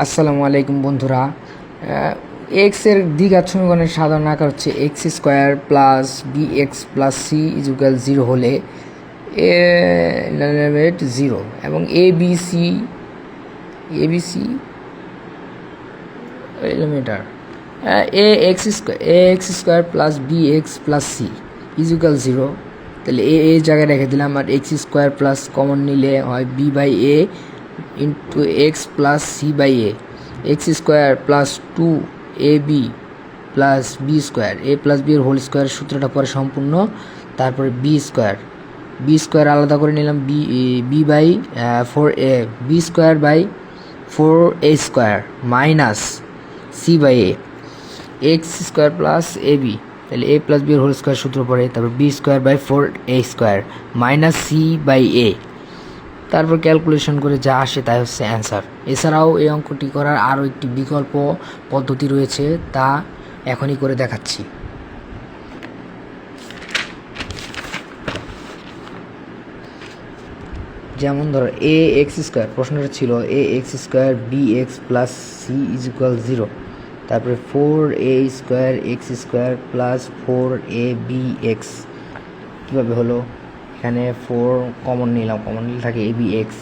আসসালামু আলাইকুম বন্ধুরা। এক্স এর দ্বিঘাত সমীকরণের সাধারণ আকার হচ্ছে x square plus b x plus c equal zero হলে লিমিট জিরো এবং এবিসি এলিমেন্টার x square plus b x plus c equal zero. তাহলে এ জায়গায় রেখে দিলাম, আর এক্স স্কোয়ার প্লাস কমন নিলে হয় b by a into x plus c by x square plus two a b plus B square a plus B এর whole square সূত্রটা পরে সম্পূর্ণ। তারপরে বি স্কোয়ার আলাদা করে নিলাম, B by four A B square by four A square minus C by x square plus A B, তাহলে A plus B এর হোল স্কোয়ার সূত্র পড়ে, তারপর B square by four A square minus C by A. তারপর calculation করে যা আসে তাই হচ্ছে অ্যান্সার। এছাড়াও এই অঙ্কটি করার আরও একটি বিকল্প পদ্ধতি রয়েছে, তা এখনই করে দেখাচ্ছি। যেমন ধরো এ এক্স স্কোয়ার, প্রশ্নটা ছিল A X square B x plus C is equal zero. তারপরে four A square X square plus four A B X কীভাবে হলো? এখানে ফোর কমন নিলাম, কমন নিলে থাকে এ বি এক্স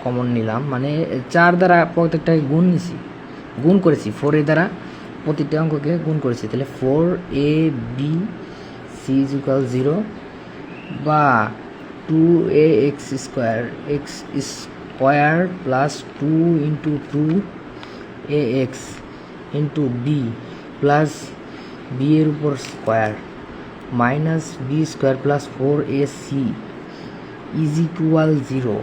কমন নিলাম, মানে চার দ্বারা প্রত্যেকটাকে গুণ করেছি, ফোরের দ্বারা প্রতিটা অঙ্ককে গুণ করেছি। তাহলে four A B C is equal zero, বা টু এ X square plus two into two এ X into B plus B এর উপর square minus B square plus four A C is equal zero.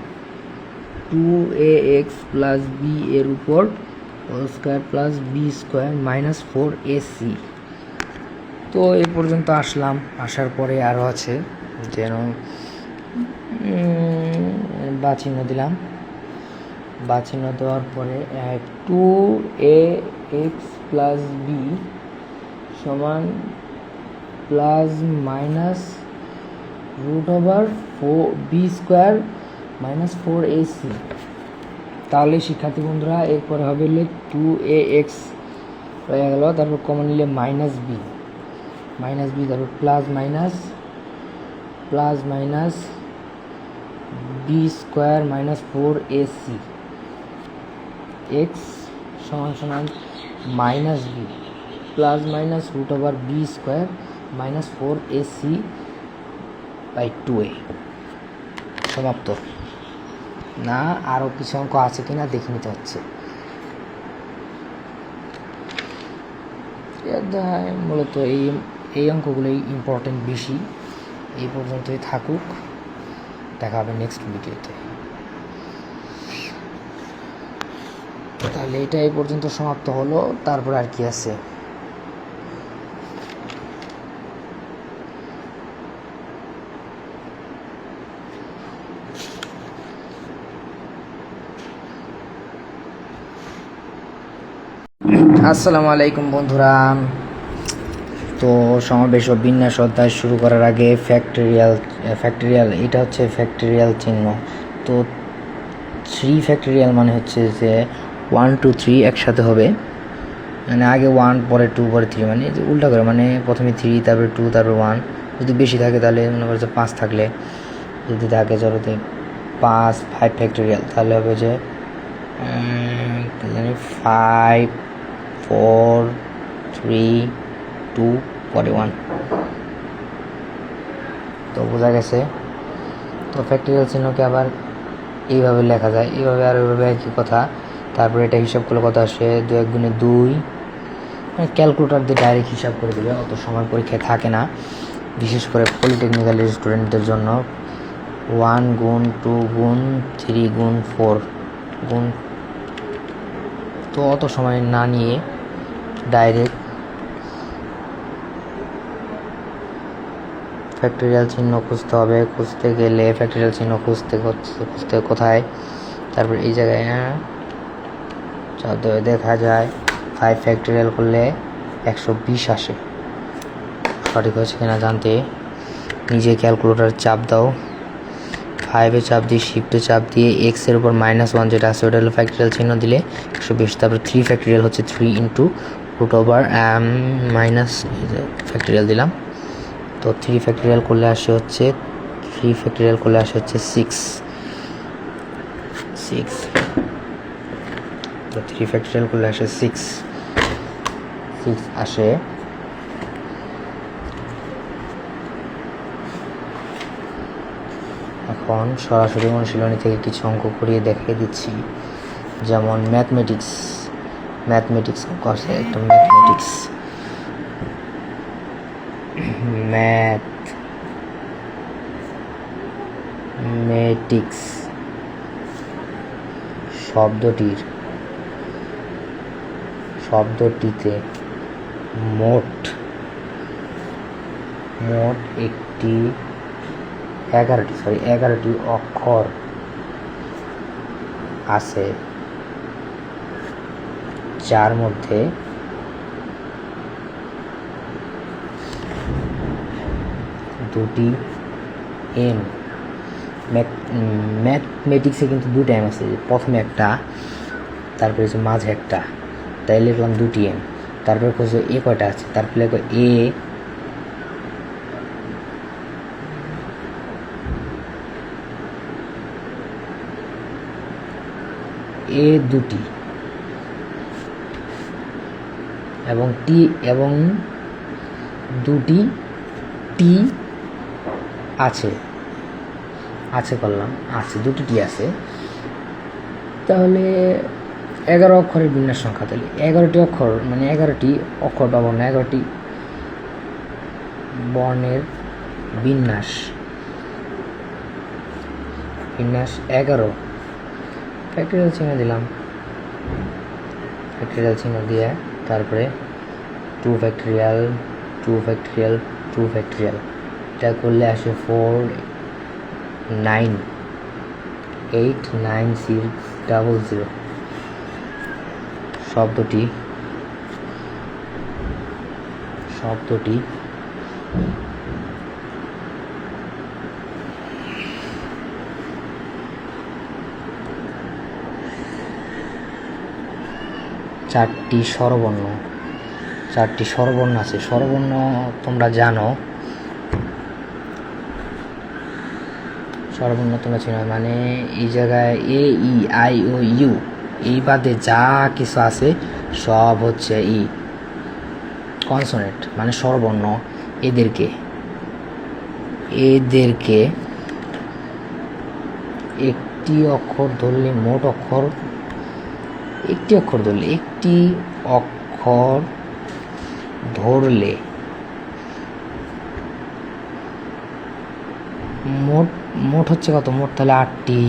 Two A x plus B এর উপর whole square plus B square minus four এ C. তো এ পর্যন্ত আসলাম। আসার পরে আরও আছে, যেন বা চিহ্ন দিলাম, বা চিহ্ন দেওয়ার পরে টু এ এক্স প্লাস বি সমান plus minus root over four b square minus four এ সি। তাহলে শিক্ষার্থী বন্ধুরা এরপরে হবে টু এ এক্স হয়ে গেল, তারপর কমন নিলে মাইনাস বি, তারপর plus minus B square minus four এ সি এক্স সমান minus B plus minus root over B square minus four A C by two A. সমাপ্ত। না আরও কিছু অঙ্ক আছে কিনা দেখে নিতে হচ্ছে। মূলত এই অঙ্কগুলোই ইম্পর্টেন্ট বেশি। এই পর্যন্তই থাকুক, দেখা হবে নেক্সট ভিডিওতে। তাহলে এটা এই পর্যন্ত সমাপ্ত হলো। তারপর আর কি আছে? আসসালামু আলাইকুম বন্ধুরা। তো সমাবেশ ও বিন্যাস অধ্যায় শুরু করার আগে ফ্যাক্টরিয়াল এটা হচ্ছে ফ্যাক্টরিয়াল চিহ্ন। তো থ্রি ফ্যাক্টরিয়াল মানে হচ্ছে যে 1 2 3 একসাথে হবে, মানে আগে 1 পরে 2 পরে 3, মানে উল্টা করে, মানে প্রথমে 3 তারপরে 2 তারপরে 1। যদি বেশি থাকে তাহলে মনে করছে 5 থাকলে, যদি থাকে জড়তে 5 ফ্যাক্টরিয়াল, তাহলে হবে যে 5 4 3 2 পরে 1। তো বোঝা গেছে। তো ফ্যাক্টরিয়াল চিহ্নকে আবার এইভাবে লেখা যায়, এইভাবে আর ওইভাবে একই কথা। তারপরে এটা হিসাব করলে কত আসে? 2 1 গুণে 2, ক্যালকুলেটর দিয়ে ডাইরেক্ট হিসাব করে দেবে, অত সময় পরীক্ষায় থাকে না, বিশেষ করে পলিটেকনিক্যাল স্টুডেন্টদের জন্য। 1 গুণ 2 গুণ 3 গুণ 4 গুণ, তো অত সময় না নিয়ে ডাইরেক্ট ফ্যাক্টরিয়াল চিহ্ন খুঁজতে হবে। খুঁজতে গেলে ফ্যাক্টরিয়াল চিহ্ন খুঁজতে কোথায়? তারপর এই জায়গায় দেখা যায় 5 ফ্যাক্টরিয়াল করলে 120 আসে। সঠিক হয়েছে কিনা জানতে নিজে ক্যালকুলেটর চাপ দাও, 5-এ চাপ দিয়ে শিফটে চাপ দিয়ে এক্সের উপর -1 যেটা আছে ওটা হলো ফ্যাক্টরিয়াল চিহ্ন দিলে 120, তারপর 3 ফ্যাক্টরিয়াল হচ্ছে 3 into root over minus factorial দিলাম। তো 3 ফ্যাক্টরিয়াল করলে আসে হচ্ছে 6 তো 3 ফ্যাক্টরিয়াল করলে আসে 6 আসে। এখন সরাসরি অনুশীলনী থেকে কিছু অঙ্ক করিয়ে দেখিয়ে দিচ্ছি, যেমন ম্যাথমেটিক্স অঙ্ক আছে একটা, ম্যাথমেটিক্স শব্দটিতে মোট 11টি অক্ষর আছে, যার মধ্যে দুটি এম। ম্যাথমেটিক্সে কিন্তু দুটো এম আছে, প্রথমে একটা তারপরে হচ্ছে মাঝে একটা, তাই লিখলাম দুটি এম। তারপরে হচ্ছে এ কয়টা আছে, তারপরে লিখো এ দুটি এবং দুটি টি আছে করলাম, দুটি টি আছে। তাহলে 11 অক্ষরের বিন্যাস সংখ্যা, তাহলে 11টি অক্ষর মানে 11টি অক্ষর পাবো না, 11টি বর্ণের বিন্যাস 11 ফ্যাক্টরিয়াল চিহ্ন দিলাম, দিয়ে তারপরে 2 ফ্যাক্টরিয়াল এটা করলে আসে 4 9 8 9 6 0 0। শব্দটি 4টি স্বরবর্ণ আছে। স্বরবর্ণ তোমরা জানো, চিনো, মানে এই জায়গায় এ ই আই ও ইউ এই বাদে যা কিছু আছে সব হচ্ছে কনসোনেন্ট মানে স্বরবর্ণ। এদেরকে একটি অক্ষর ধরলে মোট অক্ষর, একটি অক্ষর ধরলে মোট হচ্ছে কত, মোট তাহলে 8টি,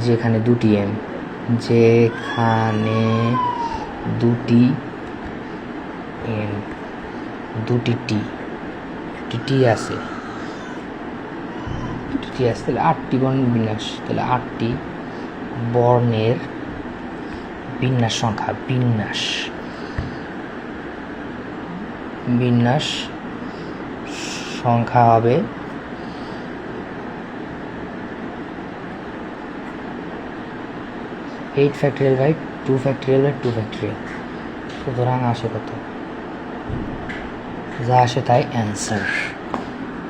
যেখানে দুটি এম, দুটি টি আছে, তাহলে 8টি বর্ণের বিন্যাস, তাহলে 8টি বর্ণের বিন্যাস সংখ্যা হবে 8 factorial by 2 factorial by 2 factorial. সুতরাং আসে কত, যা আসে তাই অ্যান্সার।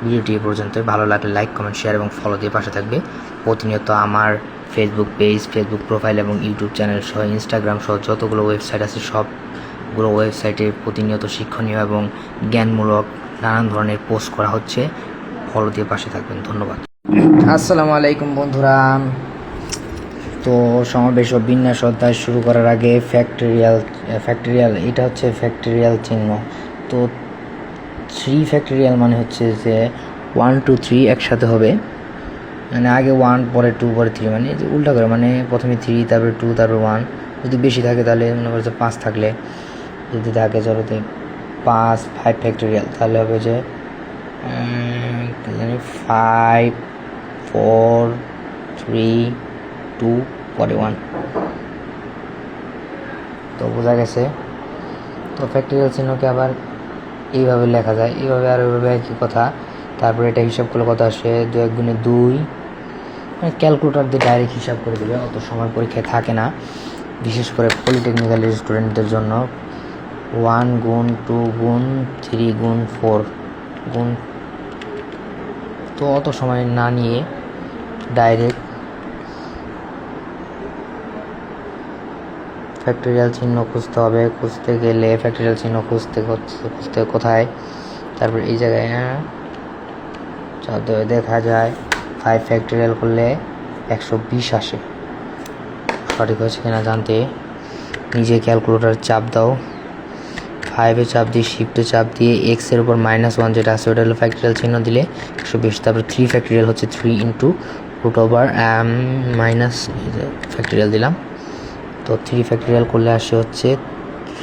ভিডিওটি এ পর্যন্ত, ভালো লাগলে লাইক, কমেন্ট, শেয়ার এবং ফলো দিয়ে পাশে থাকবে। প্রতিনিয়ত আমার ফেসবুক পেজ, ফেসবুক প্রোফাইল এবং ইউটিউব চ্যানেল সহ ইনস্টাগ্রাম সহ যতগুলো ওয়েবসাইট আছে সবগুলো ওয়েবসাইটে প্রতিনিয়ত শিক্ষণীয় এবং জ্ঞানমূলক নানান ধরনের পোস্ট করা হচ্ছে। ফলো দিয়ে পাশে থাকবেন। ধন্যবাদ। আসসালামু আলাইকুম বন্ধুরা। তো সমাবেশ ও বিন্যাস অধ্যায় শুরু করার আগে ফ্যাক্টরিয়াল এটা হচ্ছে ফ্যাক্টরিয়াল চিহ্ন। তো 3 ফ্যাক্টরিয়াল মানে হচ্ছে যে 1 2 3 একসাথে হবে, মানে আগে 1 পরে 2 পরে 3, মানে উল্টা করে, মানে প্রথমে 3 তারপরে 2 তারপরে 1। যদি বেশি থাকে তাহলে মনে করছে 5 থাকলে, যদি থাকে জড়তে 5 ফ্যাক্টরিয়াল তাহলে হবে যে 5 4 3 2 পরে 1। তো বোঝা গেছে। তো ফ্যাক্টরিয়াল চিহ্নকে আবার এইভাবে লেখা যায়, এইভাবে আর ওইভাবে একই কথা। তারপরে এটা হিসাব করলে কত আসে, 2 × 2 ক্যালকুলেটর দিয়ে ডাইরেক্ট হিসাব করে দেবে, অত সময় পরীক্ষায় থাকে না, বিশেষ করে পলিটেকনিক্যাল স্টুডেন্টদের জন্য। 1 × 2 × 3 × 4 গুণ, তো অত সময় না নিয়ে ডাইরেক্ট ফ্যাক্টরিয়াল চিহ্ন খুঁজতে হবে। খুঁজতে গেলে ফ্যাক্টরিয়াল চিহ্ন খুঁজতে কোথায়, তারপর এই জায়গায় দেখা যায় 5 ফ্যাক্টরিয়াল করলে 120 আসে। সঠিক হয়েছে কিনা জানতে নিজে ক্যালকুলেটর চাপ দাও, 5-এ চাপ দিয়ে শিফটে চাপ দিয়ে এক্সের উপর -1 যেটা আছে ওটা হলো ফ্যাক্টরিয়াল চিহ্ন দিলে 120। তারপর 3 ফ্যাক্টরিয়াল হচ্ছে 3 × মাইনাস ফ্যাক্টরিয়াল দিলাম, তো 3 ফ্যাক্টরিয়াল করলে আসে হচ্ছে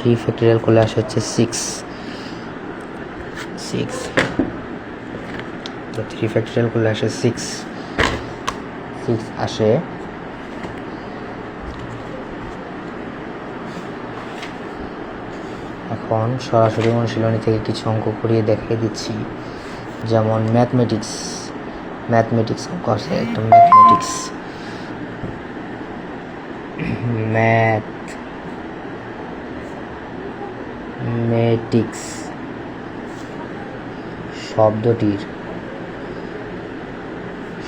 6, তো 3 ফ্যাক্টরিয়াল করলে আসে 6 আসে। এখন সরাসরি অনুশীলনী থেকে কিছু অঙ্ক করিয়ে দেখিয়ে দিচ্ছি, যেমন ম্যাথমেটিক্স অঙ্ক আছে একটা, ম্যাথমেটিক্স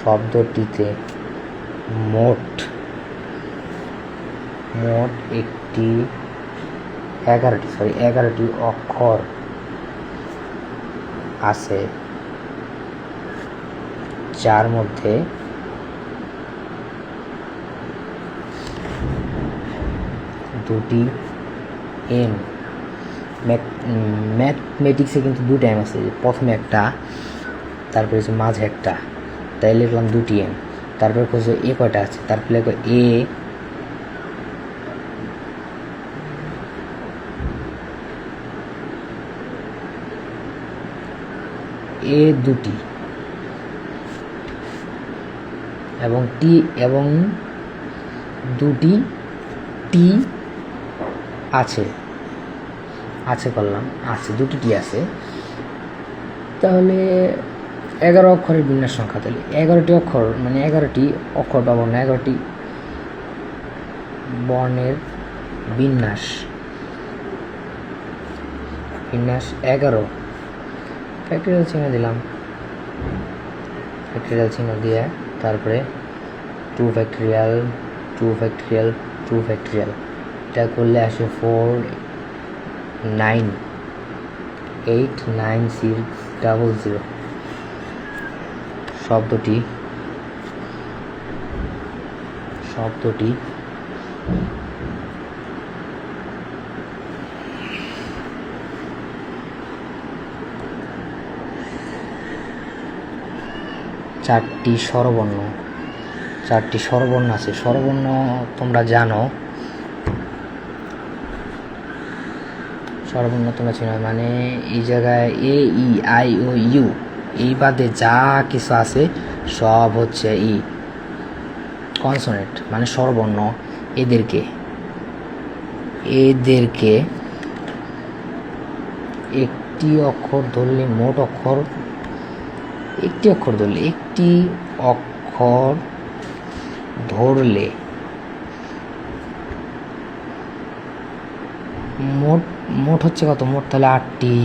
শব্দটিতে মোট 11টি অক্ষর আছে, যার মধ্যে দুটি এম। ম্যাথমেটিক্সে কিন্তু 2টা এম আছে, প্রথমে একটা, তারপরে হচ্ছে মাঝে একটা, তাই লিখলাম 2টি এম। তারপরে খুঁজে এ কয়টা আছে, তারপরে লিখো এ 2টি এবং টি এবং 2টি টি আছে করলাম, আছে 2টি টি আছে, তাহলে 11 অক্ষরের বিন্যাস সংখ্যা, তাহলে 11টি অক্ষর মানে 11টি অক্ষর পাবো না, 11টি বর্ণের বিন্যাস 11 ফ্যাক্টরিয়াল চিহ্ন দিলাম, ফ্যাক্টরিয়াল চিহ্ন দিয়ে তারপরে 2 ফ্যাক্টরিয়াল এটা করলে আসে 4 9 8 9 6 0 0। শব্দটি 4টি স্বরবর্ণ আছে। স্বরবর্ণ তোমরা জানো, চিনো, মানে এই জায়গায় এ ই আই ও ইউ, এই বাদে যা কিছু আছে সব হচ্ছে কনসোনেন্ট মানে স্বরবর্ণ। এদেরকে একটি অক্ষর ধরলে মোট অক্ষর, একটি অক্ষর ধরলে মোট হচ্ছে কত, মোট তাহলে 8টি,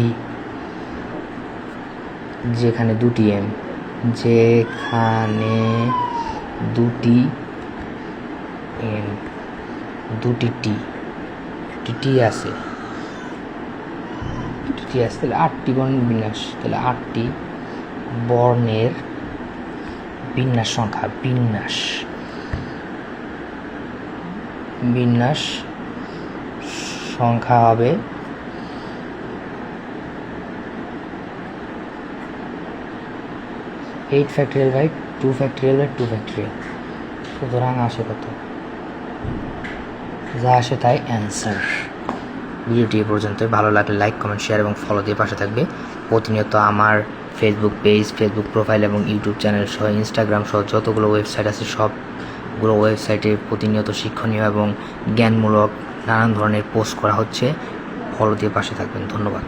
যেখানে 2টি এম, যেখানে 2টি এম 2টি টি আছে, তাহলে 8টি বর্ণের বিন্যাস, তাহলে 8টি বর্ণের বিন্যাস সংখ্যা হবে 8 factorial by 2 factorial by 2 factorial. সুতরাং আসে কত, যা আসে তাই অ্যান্সার। ভিডিওটি এ পর্যন্ত, ভালো লাগলে লাইক কমেন্ট শেয়ার এবং ফলো দিয়ে পাশে থাকবে। প্রতিনিয়ত আমার ফেসবুক পেজ, ফেসবুক প্রোফাইল এবং ইউটিউব চ্যানেল সহ ইনস্টাগ্রাম সহ যতগুলো ওয়েবসাইট আছে সবগুলো ওয়েবসাইটে প্রতিনিয়ত শিক্ষণীয় এবং জ্ঞানমূলক নানান ধরনের পোস্ট করা হচ্ছে। ফলো দিয়ে পাশে থাকবেন। ধন্যবাদ।